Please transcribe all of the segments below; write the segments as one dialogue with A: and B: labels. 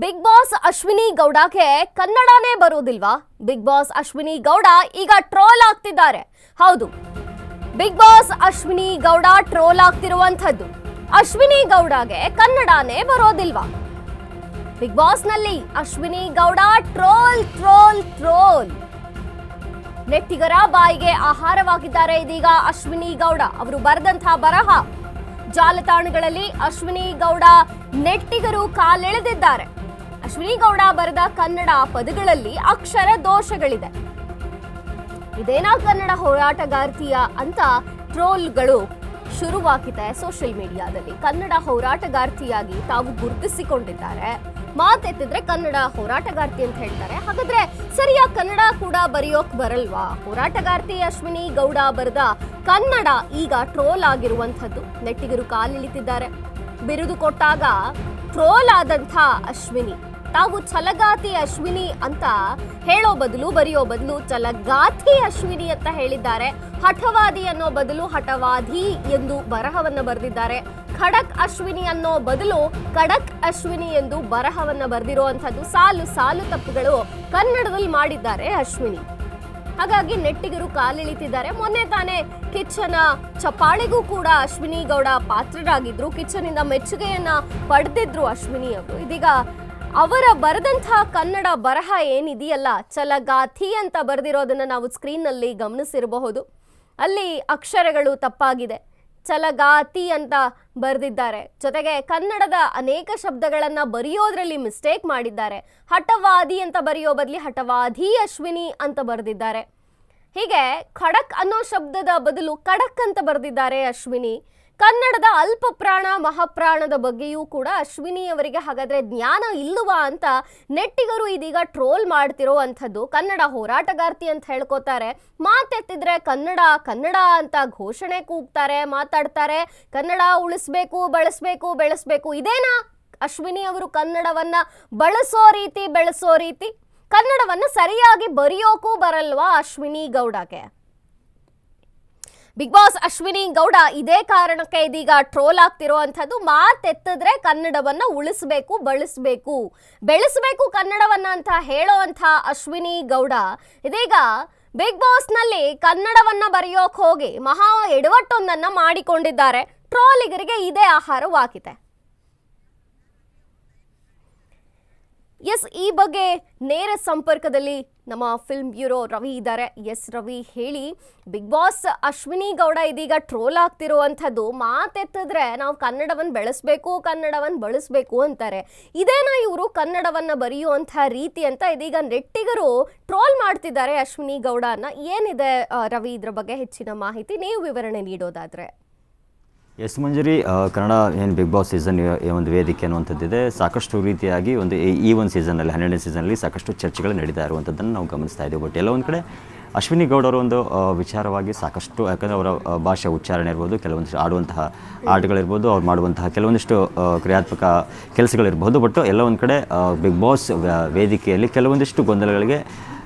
A: Big boss Ashwini ಗೌಡಗೆ ಕನ್ನಡನೇ ಬರೋದಿಲ್ವಾ? ಬಿಗ್ ಬಾಸ್ ಅಶ್ವಿನಿ ಗೌಡ ಈಗ ಟ್ರೋಲ್ ಆಗ್ತಿದ್ದಾರೆ. ಹೌದು, big boss Ashwini Gowda troll ಆಗ್ತಿರುವಂತದ್ದು. ಅಶ್ವಿನಿ ಗೌಡಗೆ ಕನ್ನಡನೇ ಬರೋದಿಲ್ವಾ? ಬಿಗ್ ಬಾಸ್ ನಲ್ಲಿ Ashwini Gowda troll troll troll ನೆಟ್ಟಿಗರ ಬಾಯಿಗೆ ಆಹಾರವಾಗಿದ್ದಾರೆ. ಇದೀಗ ಅಶ್ವಿನಿ ಗೌಡ ಅವರು ಬರೆದಂತಹ ಬರಹ ಜಾಲತಾಣಗಳಲ್ಲಿ ಅಶ್ವಿನಿ ಗೌಡ ನೆಟ್ಟಿಗರು ಕಾಲೆಳೆದಿದ್ದಾರೆ. ಅಶ್ವಿನಿ ಗೌಡ ಬರೆದ ಕನ್ನಡ ಪದಗಳಲ್ಲಿ ಅಕ್ಷರ ದೋಷಗಳಿದೆ. ಇದೇನಾ ಕನ್ನಡ ಹೋರಾಟಗಾರ್ತಿಯ ಅಂತ ಟ್ರೋಲ್ಗಳು ಶುರುವಾಗಿದೆ ಸೋಷಿಯಲ್ ಮೀಡಿಯಾದಲ್ಲಿ. ಕನ್ನಡ ಹೋರಾಟಗಾರ್ತಿಯಾಗಿ ತಾವು ಗುರುತಿಸಿಕೊಂಡಿದ್ದಾರೆ. ಮಾತೆತ್ತಿದ್ರೆ ಕನ್ನಡ ಹೋರಾಟಗಾರ್ತಿ ಅಂತ ಹೇಳ್ತಾರೆ. ಹಾಗಾದ್ರೆ ಸರಿಯಾಗಿ ಕನ್ನಡ ಕೂಡ ಬರೆಯೋಕ್ ಬರಲ್ವಾ? ಹೋರಾಟಗಾರ್ತಿ ಅಶ್ವಿನಿ ಗೌಡ ಬರೆದ ಕನ್ನಡ ಈಗ ಟ್ರೋಲ್ ಆಗಿರುವಂಥದ್ದು. ನೆಟ್ಟಿಗರು ಕಾಲಿಳಿತಿದ್ದಾರೆ. ಬಿರುದು ಕೊಟ್ಟಾಗ ಟ್ರೋಲ್ ಆದಂಥ ಅಶ್ವಿನಿ ತಾವು ಛಲಗಾತಿ ಅಶ್ವಿನಿ ಅಂತ ಹೇಳೋ ಬದಲು ಬರೆಯೋ ಬದಲು ಛಲಗಾತಿ ಅಶ್ವಿನಿ ಅಂತ ಹೇಳಿದ್ದಾರೆ. ಹಠವಾದಿ ಅನ್ನೋ ಬದಲು ಹಠವಾದಿ ಎಂದು ಬರಹವನ್ನ ಬರೆದಿದ್ದಾರೆ. ಖಡಕ್ ಅಶ್ವಿನಿ ಅನ್ನೋ ಬದಲು ಖಡಕ್ ಅಶ್ವಿನಿ ಎಂದು ಬರಹವನ್ನ ಬರೆದಿರುವಂತದ್ದು. ಸಾಲು ಸಾಲು ತಪ್ಪುಗಳು ಕನ್ನಡದಲ್ಲಿ ಮಾಡಿದ್ದಾರೆ ಅಶ್ವಿನಿ. ಹಾಗಾಗಿ ನೆಟ್ಟಿಗರು ಕಾಲಿಳಿತಿದ್ದಾರೆ. ಮೊನ್ನೆ ತಾನೇ ಕಿಚ್ಚನ ಚಪ್ಪಾಳೆಗೂ ಕೂಡ ಅಶ್ವಿನಿ ಗೌಡ ಪಾತ್ರರಾಗಿದ್ರು. ಕಿಚ್ಚನಿಂದ ಮೆಚ್ಚುಗೆಯನ್ನ ಪಡೆದಿದ್ರು ಅಶ್ವಿನಿ ಅವರು. ಇದೀಗ ಅವರ ಬರೆದಂತಹ ಕನ್ನಡ ಬರಹ ಏನಿದೆಯಲ್ಲ, ಛಲಗಾತಿ ಅಂತ ಬರೆದಿರೋದನ್ನ ನಾವು ಸ್ಕ್ರೀನ್ನಲ್ಲಿ ಗಮನಿಸಿರಬಹುದು. ಅಲ್ಲಿ ಅಕ್ಷರಗಳು ತಪ್ಪಾಗಿದೆ. ಛಲಗಾತಿ ಅಂತ ಬರೆದಿದ್ದಾರೆ. ಜೊತೆಗೆ ಕನ್ನಡದ ಅನೇಕ ಶಬ್ದಗಳನ್ನ ಬರೆಯೋದ್ರಲ್ಲಿ ಮಿಸ್ಟೇಕ್ ಮಾಡಿದ್ದಾರೆ. ಹಠವಾದಿ ಅಂತ ಬರೆಯೋ ಬದಲಿ ಹಠವಾದಿ ಅಶ್ವಿನಿ ಅಂತ ಬರೆದಿದ್ದಾರೆ. ಹೀಗೆ ಖಡಕ್ ಅನ್ನೋ ಶಬ್ದದ ಬದಲು ಕಡಕ್ ಅಂತ ಬರೆದಿದ್ದಾರೆ ಅಶ್ವಿನಿ. ಕನ್ನಡದ ಅಲ್ಪ ಪ್ರಾಣ ಮಹಾಪ್ರಾಣದ ಬಗ್ಗೆಯೂ ಕೂಡ ಅಶ್ವಿನಿ ಅವರಿಗೆ ಹಾಗಾದ್ರೆ ಜ್ಞಾನ ಇಲ್ಲವಾ ಅಂತ ನೆಟ್ಟಿಗರು ಇದೀಗ ಟ್ರೋಲ್ ಮಾಡ್ತಿರೋ ಅಂಥದ್ದು. ಕನ್ನಡ ಹೋರಾಟಗಾರ್ತಿ ಅಂತ ಹೇಳ್ಕೊತಾರೆ. ಮಾತೆತ್ತಿದ್ರೆ ಕನ್ನಡ ಕನ್ನಡ ಅಂತ ಘೋಷಣೆ ಕೂಗ್ತಾರೆ, ಮಾತಾಡ್ತಾರೆ. ಕನ್ನಡ ಉಳಿಸ್ಬೇಕು, ಬಳಸ್ಬೇಕು, ಬೆಳೆಸ್ಬೇಕು. ಇದೇನಾ ಅಶ್ವಿನಿ ಅವರು ಕನ್ನಡವನ್ನ ಬಳಸೋ ರೀತಿ, ಬೆಳೆಸೋ ರೀತಿ? ಕನ್ನಡವನ್ನ ಸರಿಯಾಗಿ ಬರೆಯೋಕೂ ಬರಲ್ವಾ ಅಶ್ವಿನಿ ಗೌಡಗೆ? ಬಿಗ್ ಬಾಸ್ ಅಶ್ವಿನಿ ಗೌಡ ಇದೇ ಕಾರಣಕ್ಕೆ ಇದೀಗ ಟ್ರೋಲ್ ಆಗ್ತಿರೋ ಅಂಥದ್ದು. ಮಾತೆತ್ತಿದ್ರೆ ಕನ್ನಡವನ್ನ ಉಳಿಸ್ಬೇಕು, ಬಳಸಬೇಕು, ಬೆಳೆಸಬೇಕು ಕನ್ನಡವನ್ನ ಅಂತ ಹೇಳೋ ಅಂಥ ಅಶ್ವಿನಿ ಗೌಡ ಇದೀಗ ಬಿಗ್ ಬಾಸ್ ನಲ್ಲಿ ಕನ್ನಡವನ್ನ ಬರೆಯೋಕ್ ಹೋಗಿ ಮಹಾ ಎಡವಟ್ಟೊಂದನ್ನ ಮಾಡಿಕೊಂಡಿದ್ದಾರೆ. ಟ್ರೋಲಿಗರಿಗೆ ಇದೇ ಆಹಾರವಾಗಿದೆ. ಎಸ್, ಈ ಬಗ್ಗೆ ನೇರ ಸಂಪರ್ಕದಲ್ಲಿ ನಮ್ಮ ಫಿಲ್ಮ್ ಬ್ಯೂರೋ ರವಿ ಇದ್ದಾರೆ. ಎಸ್ ರವಿ, ಹೇಳಿ, ಬಿಗ್ ಬಾಸ್ ಅಶ್ವಿನಿ ಗೌಡ ಇದೀಗ ಟ್ರೋಲ್ ಆಗ್ತಿರುವಂಥದ್ದು. ಮಾತೆತ್ತಿದ್ರೆ ನಾವು ಕನ್ನಡವನ್ನು ಬೆಳೆಸ್ಬೇಕು, ಕನ್ನಡವನ್ನು ಬಳಸಬೇಕು ಅಂತಾರೆ. ಇದೇನಾ ಇವರು ಕನ್ನಡವನ್ನ ಬರೆಯುವಂಥ ರೀತಿ ಅಂತ ಇದೀಗ ನೆಟ್ಟಿಗರು ಟ್ರೋಲ್ ಮಾಡ್ತಿದ್ದಾರೆ ಅಶ್ವಿನಿ ಗೌಡನ. ಏನಿದೆ ರವಿ ಇದ್ರ ಬಗ್ಗೆ ಹೆಚ್ಚಿನ ಮಾಹಿತಿ ನೀವು ವಿವರಣೆ ನೀಡೋದಾದ್ರೆ?
B: ಎಸ್ ಮಂಜರಿ, ಕನ್ನಡ ಏನು ಬಿಗ್ ಬಾಸ್ ಸೀಸನ್ ಒಂದು ವೇದಿಕೆ ಅನ್ನುವಂಥದ್ದಿದೆ. ಸಾಕಷ್ಟು ರೀತಿಯಾಗಿ ಈ ಒಂದು ಸೀಸನಲ್ಲಿ 12ನೇ ಸೀಸನಲ್ಲಿ ಸಾಕಷ್ಟು ಚರ್ಚೆಗಳು ನಡೀತಾ ಇರುವಂಥದ್ದನ್ನು ನಾವು ಗಮನಿಸ್ತಾ ಇದ್ದೀವಿ. ಬಟ್ ಎಲ್ಲ ಒಂದು ಕಡೆ ಅಶ್ವಿನಿ ಗೌಡರ ಒಂದು ವಿಚಾರವಾಗಿ ಸಾಕಷ್ಟು, ಯಾಕಂದರೆ ಅವರ ಭಾಷೆ ಉಚ್ಚಾರಣೆ ಇರ್ಬೋದು, ಕೆಲವೊಂದಿಷ್ಟು ಆಡುವಂತಹ ಆಟಗಳಿರ್ಬೋದು, ಅವ್ರು ಮಾಡುವಂತಹ ಕೆಲವೊಂದಿಷ್ಟು ಕ್ರಿಯಾತ್ಮಕ ಕೆಲಸಗಳಿರ್ಬೋದು. ಬಟ್ ಎಲ್ಲ ಒಂದು ಕಡೆ ಬಿಗ್ ಬಾಸ್ ವೇದಿಕೆಯಲ್ಲಿ ಕೆಲವೊಂದಿಷ್ಟು ಗೊಂದಲಗಳಿಗೆ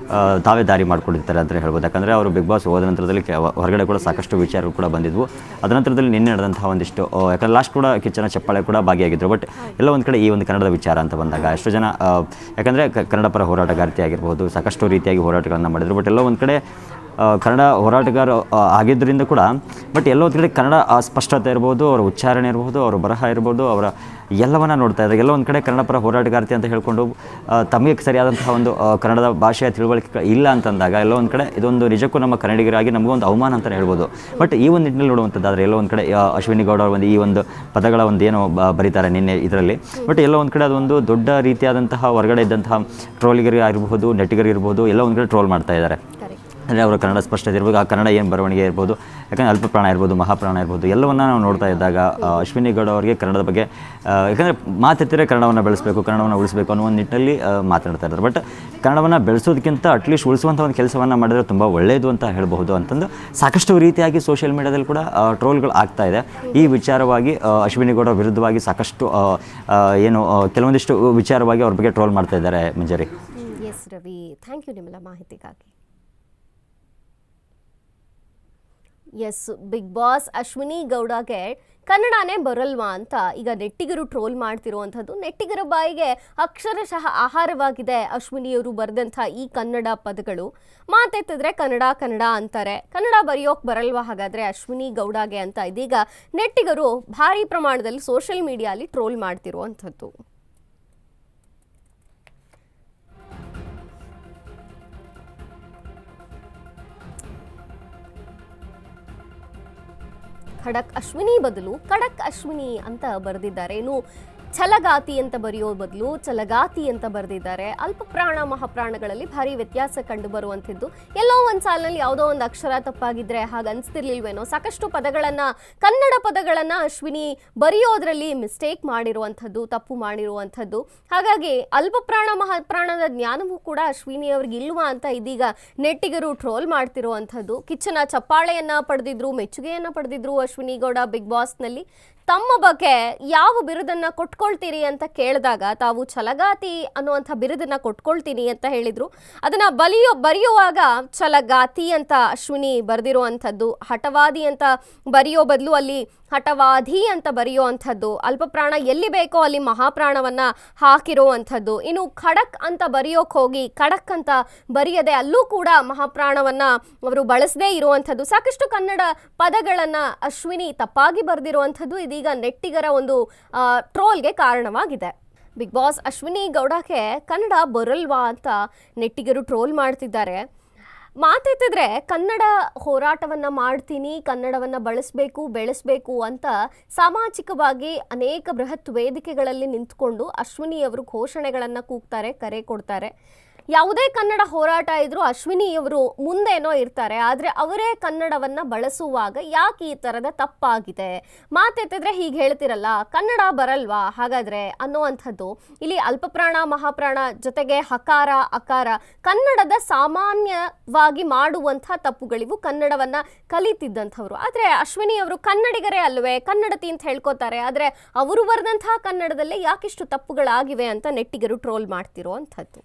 B: ತಾವೇ ದಾರಿ ಮಾಡ್ಕೊಂಡಿರ್ತಾರೆ ಅಂತ ಹೇಳ್ಬೋದು. ಯಾಕಂದರೆ ಅವರು ಬಿಗ್ ಬಾಸ್ ಹೋದ ನಂತರದಲ್ಲಿ ಹೊರಗಡೆ ಕೂಡ ಸಾಕಷ್ಟು ವಿಚಾರಗಳು ಕೂಡ ಬಂದಿದ್ವು. ಅದ ನಂತರದಲ್ಲಿ ನಿನ್ನೆ ನಡೆದಂತಹ ಒಂದಿಷ್ಟು, ಯಾಕಂದರೆ ಲಾಸ್ಟ್ ಕೂಡ ಕಿಚ್ಚನ ಚಪ್ಪಾಳೆ ಕೂಡ ಭಾಗಿಯಾಗಿದ್ದರು. ಬಟ್ ಎಲ್ಲ ಒಂದು ಕಡೆ ಈ ಒಂದು ಕನ್ನಡದ ವಿಚಾರ ಅಂತ ಬಂದಾಗ ಎಷ್ಟು ಜನ, ಯಾಕಂದರೆ ಕನ್ನಡ ಪರ ಹೋರಾಟಗಾರ್ತಿ ಆಗಿರ್ಬೋದು, ಸಾಕಷ್ಟು ರೀತಿಯಾಗಿ ಹೋರಾಟಗಳನ್ನು ಮಾಡಿದರು. ಬಟ್ ಎಲ್ಲ ಒಂದು ಕಡೆ ಕನ್ನಡ ಹೋರಾಟಗಾರ ಆಗಿದ್ದರಿಂದ ಕೂಡ, ಬಟ್ ಎಲ್ಲ ಒಂದು ಕಡೆ ಕನ್ನಡ ಸ್ಪಷ್ಟತೆ ಇರ್ಬೋದು, ಅವರ ಉಚ್ಚಾರಣೆ ಇರ್ಬೋದು, ಅವರ ಬರಹ ಇರ್ಬೋದು, ಅವರ ಎಲ್ಲವನ್ನ ನೋಡ್ತಾ ಇದ್ದಾರೆ. ಎಲ್ಲ ಒಂದು ಕಡೆ ಕನ್ನಡ ಪರ ಹೋರಾಟಗಾರ್ತಿ ಅಂತ ಹೇಳ್ಕೊಂಡು ತಮಗೆ ಸರಿಯಾದಂತಹ ಒಂದು ಕನ್ನಡದ ಭಾಷೆಯ ತಿಳುವಳಿಕೆ ಇಲ್ಲ ಅಂತಂದಾಗ ಎಲ್ಲ ಒಂದು ಕಡೆ ಇದೊಂದು ನಿಜಕ್ಕೂ ನಮ್ಮ ಕನ್ನಡಿಗರಾಗಿ ನಮಗೊಂದು ಅವಮಾನ ಅಂತಲೇ ಹೇಳ್ಬೋದು. ಬಟ್ ಈ ಒಂದು ನಿಟ್ಟಿನಲ್ಲಿ ನೋಡುವಂಥದ್ದಾದರೆ ಎಲ್ಲ ಒಂದು ಕಡೆ ಅಶ್ವಿನಿ ಗೌಡ ಒಂದು ಈ ಒಂದು ಪದಗಳ ಒಂದು ಏನೋ ಬರೀತಾರೆ ನಿನ್ನೆ ಇದರಲ್ಲಿ. ಬಟ್ ಎಲ್ಲ ಒಂದು ಕಡೆ ಅದೊಂದು ದೊಡ್ಡ ರೀತಿಯಾದಂತಹ ಹೊರಗಡೆ ಇದ್ದಂತಹ ಟ್ರೋಲಿಗರಿಗೆ ಆಗಿರ್ಬೋದು, ನೆಟ್ಟಿಗರಿರ್ಬೋದು, ಎಲ್ಲ ಒಂದು ಕಡೆ ಟ್ರೋಲ್ ಮಾಡ್ತಾ ಇದ್ದಾರೆ. ಅಂದರೆ ಅವರ ಕನ್ನಡ ಸ್ಪಷ್ಟತೆ ಇರ್ಬೋದು, ಆ ಕನ್ನಡ ಏನು ಬರವಣಿಗೆ ಇರ್ಬೋದು, ಯಾಕಂದರೆ ಅಲ್ಪ ಪ್ರಾಣ ಇರ್ಬೋದು, ಮಹಾಪ್ರಾಣ ಇರ್ಬೋದು, ಎಲ್ಲವನ್ನ ನಾವು ನೋಡ್ತಾ ಇದ್ದಾಗ ಅಶ್ವಿನಿ ಗೌಡ ಅವರಿಗೆ ಕನ್ನಡದ ಬಗ್ಗೆ, ಯಾಕಂದರೆ ಮಾತೆತ್ತಿದ್ರೆ ಕನ್ನಡವನ್ನು ಬೆಳೆಸಬೇಕು, ಕನ್ನಡವನ್ನು ಉಳಿಸಬೇಕು ಅನ್ನೋ ಒಂದು ನಿಟ್ಟಿನಲ್ಲಿ ಮಾತನಾಡ್ತಾ ಇದ್ದಾರೆ. ಬಟ್ ಕನ್ನಡವನ್ನು ಬೆಳೆಸೋದಕ್ಕಿಂತ ಅಟ್ಲೀಸ್ಟ್ ಉಳಿಸುವಂಥ ಒಂದು ಕೆಲಸವನ್ನು ಮಾಡಿದ್ರೆ ತುಂಬ ಒಳ್ಳೆಯದು ಅಂತ ಹೇಳ್ಬಹುದು ಅಂತಂದು ಸಾಕಷ್ಟು ರೀತಿಯಾಗಿ ಸೋಷಿಯಲ್ ಮೀಡಿಯಾದಲ್ಲಿ ಕೂಡ ಟ್ರೋಲ್ಗಳು ಆಗ್ತಾ ಇದೆ. ಈ ವಿಚಾರವಾಗಿ ಅಶ್ವಿನಿ ಗೌಡ ವಿರುದ್ಧವಾಗಿ ಸಾಕಷ್ಟು ಏನು ಕೆಲವೊಂದಿಷ್ಟು ವಿಚಾರವಾಗಿ ಅವ್ರ ಬಗ್ಗೆ ಟ್ರೋಲ್ ಮಾಡ್ತಾ ಇದ್ದಾರೆ. ಮಂಜರಿ.
A: ಎಸ್ ರವಿ, ಥ್ಯಾಂಕ್ ಯು ನಿಮ್ಮೆಲ್ಲ ಮಾಹಿತಿಗಾಗಿ. ಎಸ್, ಬಿಗ್ ಬಾಸ್ ಅಶ್ವಿನಿ ಗೌಡಗೆ ಕನ್ನಡನೇ ಬರಲ್ವಾ ಅಂತ ಈಗ ನೆಟ್ಟಿಗರು ಟ್ರೋಲ್ ಮಾಡ್ತಿರುವಂಥದ್ದು. ನೆಟ್ಟಿಗರ ಬಾಯಿಗೆ ಅಕ್ಷರಶಃ ಆಹಾರವಾಗಿದೆ ಅಶ್ವಿನಿಯವರು ಬರೆದಂಥ ಈ ಕನ್ನಡ ಪದಗಳು. ಮಾತೆತ್ತಿದ್ರೆ ಕನ್ನಡ ಕನ್ನಡ ಅಂತಾರೆ. ಕನ್ನಡ ಬರೆಯೋಕೆ ಬರಲ್ವಾ ಹಾಗಾದರೆ ಅಶ್ವಿನಿ ಗೌಡಗೆ ಅಂತ ಇದೀಗ ನೆಟ್ಟಿಗರು ಭಾರಿ ಪ್ರಮಾಣದಲ್ಲಿ ಸೋಷಿಯಲ್ ಮೀಡಿಯಾಲಿ ಟ್ರೋಲ್ ಮಾಡ್ತಿರುವಂಥದ್ದು. ಖಡಕ್ ಅಶ್ವಿನಿ ಬದಲು ಕಡಕ್ ಅಶ್ವಿನಿ ಅಂತ ಬರೆದಿದ್ದಾರೆ. ಇನ್ನು ಛಲಗಾತಿ ಅಂತ ಬರೆಯೋ ಬದಲು ಛಲಗಾತಿ ಅಂತ ಬರೆದಿದ್ದಾರೆ. ಅಲ್ಪ ಪ್ರಾಣ ಮಹಾಪ್ರಾಣಗಳಲ್ಲಿ ಭಾರಿ ವ್ಯತ್ಯಾಸ ಕಂಡು ಬರುವಂಥದ್ದು. ಎಲ್ಲೋ ಒಂದು ಸಾಲಿನಲ್ಲಿ ಯಾವುದೋ ಒಂದು ಅಕ್ಷರ ತಪ್ಪಾಗಿದ್ರೆ ಹಾಗೆ ಅನಿಸ್ತಿರ್ಲಿಲ್ವೇನೋ. ಸಾಕಷ್ಟು ಪದಗಳನ್ನು, ಕನ್ನಡ ಪದಗಳನ್ನು ಅಶ್ವಿನಿ ಬರೆಯೋದ್ರಲ್ಲಿ ಮಿಸ್ಟೇಕ್ ಮಾಡಿರುವಂಥದ್ದು, ತಪ್ಪು ಮಾಡಿರುವಂಥದ್ದು. ಹಾಗಾಗಿ ಅಲ್ಪ ಪ್ರಾಣ ಮಹಾಪ್ರಾಣದ ಜ್ಞಾನವೂ ಕೂಡ ಅಶ್ವಿನಿ ಅವ್ರಿಗೆ ಇಲ್ವಾ ಅಂತ ಇದೀಗ ನೆಟ್ಟಿಗರು ಟ್ರೋಲ್ ಮಾಡ್ತಿರುವಂಥದ್ದು. ಕಿಚ್ಚನ ಚಪ್ಪಾಳೆಯನ್ನ ಪಡೆದಿದ್ರು, ಮೆಚ್ಚುಗೆಯನ್ನ ಪಡೆದಿದ್ರು ಅಶ್ವಿನಿ ಗೌಡ ಬಿಗ್ ಬಾಸ್ನಲ್ಲಿ. ತಮ್ಮ ಬಗ್ಗೆ ಯಾವ ಬಿರುದನ್ನ ಕೊಟ್ಕೊಳ್ತೀರಿ ಅಂತ ಕೇಳಿದಾಗ ತಾವು ಛಲಗಾತಿ ಅನ್ನುವಂಥ ಬಿರುದನ್ನ ಕೊಟ್ಕೊಳ್ತೀನಿ ಅಂತ ಹೇಳಿದ್ರು. ಅದನ್ನ ಬರೆಯುವಾಗ ಛಲಗಾತಿ ಅಂತ ಅಶ್ವಿನಿ ಬರೆದಿರುವಂಥದ್ದು. ಹಠವಾದಿ ಅಂತ ಬರೆಯೋ ಬದಲು ಅಲ್ಲಿ ಹಠವಾದಿ ಅಂತ ಬರೆಯುವಂಥದ್ದು. ಅಲ್ಪಪ್ರಾಣ ಎಲ್ಲಿ ಬೇಕೋ ಅಲ್ಲಿ ಮಹಾಪ್ರಾಣವನ್ನ ಹಾಕಿರುವಂಥದ್ದು. ಇನ್ನು ಖಡಕ್ ಅಂತ ಬರೆಯೋಕೆ ಹೋಗಿ ಖಡಕ್ ಅಂತ ಬರೆಯದೆ ಅಲ್ಲೂ ಕೂಡ ಮಹಾಪ್ರಾಣವನ್ನ ಅವರು ಬಳಸದೇ ಇರುವಂಥದ್ದು. ಸಾಕಷ್ಟು ಕನ್ನಡ ಪದಗಳನ್ನ ಅಶ್ವಿನಿ ತಪ್ಪಾಗಿ ಬರೆದಿರುವಂಥದ್ದು ಇದೀಗ ನೆಟ್ಟಿಗರ ಒಂದು ಟ್ರೋಲ್ಗೆ ಕಾರಣವಾಗಿದೆ. ಬಿಗ್ ಬಾಸ್ ಅಶ್ವಿನಿ ಗೌಡಕ್ಕೆ ಕನ್ನಡ ಬರಲ್ವಾ ಅಂತ ನೆಟ್ಟಿಗರು ಟ್ರೋಲ್ ಮಾಡ್ತಿದ್ದಾರೆ. ಮಾತೆತ್ತಿದ್ರೆ ಕನ್ನಡ ಹೋರಾಟವನ್ನು ಮಾಡ್ತೀನಿ, ಕನ್ನಡವನ್ನು ಬಳಸಬೇಕು, ಬೆಳೆಸಬೇಕು ಅಂತ ಸಾಮಾಜಿಕವಾಗಿ ಅನೇಕ ಬೃಹತ್ ವೇದಿಕೆಗಳಲ್ಲಿ ನಿಂತ್ಕೊಂಡು ಅಶ್ವಿನಿಯವರು ಘೋಷಣೆಗಳನ್ನು ಕೂಗ್ತಾರೆ, ಕರೆ ಕೊಡ್ತಾರೆ. ಯಾವುದೇ ಕನ್ನಡ ಹೋರಾಟ ಇದ್ರೂ ಅಶ್ವಿನಿಯವರು ಮುಂದೇನೋ ಇರ್ತಾರೆ. ಆದರೆ ಅವರೇ ಕನ್ನಡವನ್ನು ಬಳಸುವಾಗ ಯಾಕೆ ಈ ಥರದ ತಪ್ಪಾಗಿದೆ? ಮಾತೆತ್ತಿದ್ರೆ ಹೀಗೆ ಹೇಳ್ತಿರಲ್ಲ, ಕನ್ನಡ ಬರಲ್ವಾ ಹಾಗಾದರೆ ಅನ್ನುವಂಥದ್ದು. ಇಲ್ಲಿ ಅಲ್ಪಪ್ರಾಣ ಮಹಾಪ್ರಾಣ ಜೊತೆಗೆ ಹಕಾರ ಅಕಾರ ಕನ್ನಡದ ಸಾಮಾನ್ಯವಾಗಿ ಮಾಡುವಂಥ ತಪ್ಪುಗಳಿವು. ಕನ್ನಡವನ್ನು ಕಲಿತಿದ್ದಂಥವ್ರು. ಆದರೆ ಅಶ್ವಿನಿಯವರು ಕನ್ನಡಿಗರೇ ಅಲ್ವೇ, ಕನ್ನಡತಿ ಅಂತ ಹೇಳ್ಕೊತಾರೆ. ಆದರೆ ಅವರು ಬರೆದಂತಹ ಕನ್ನಡದಲ್ಲೇ ಯಾಕಿಷ್ಟು ತಪ್ಪುಗಳಾಗಿವೆ ಅಂತ ನೆಟ್ಟಿಗರು ಟ್ರೋಲ್ ಮಾಡ್ತಿರೋ ಅಂಥದ್ದು.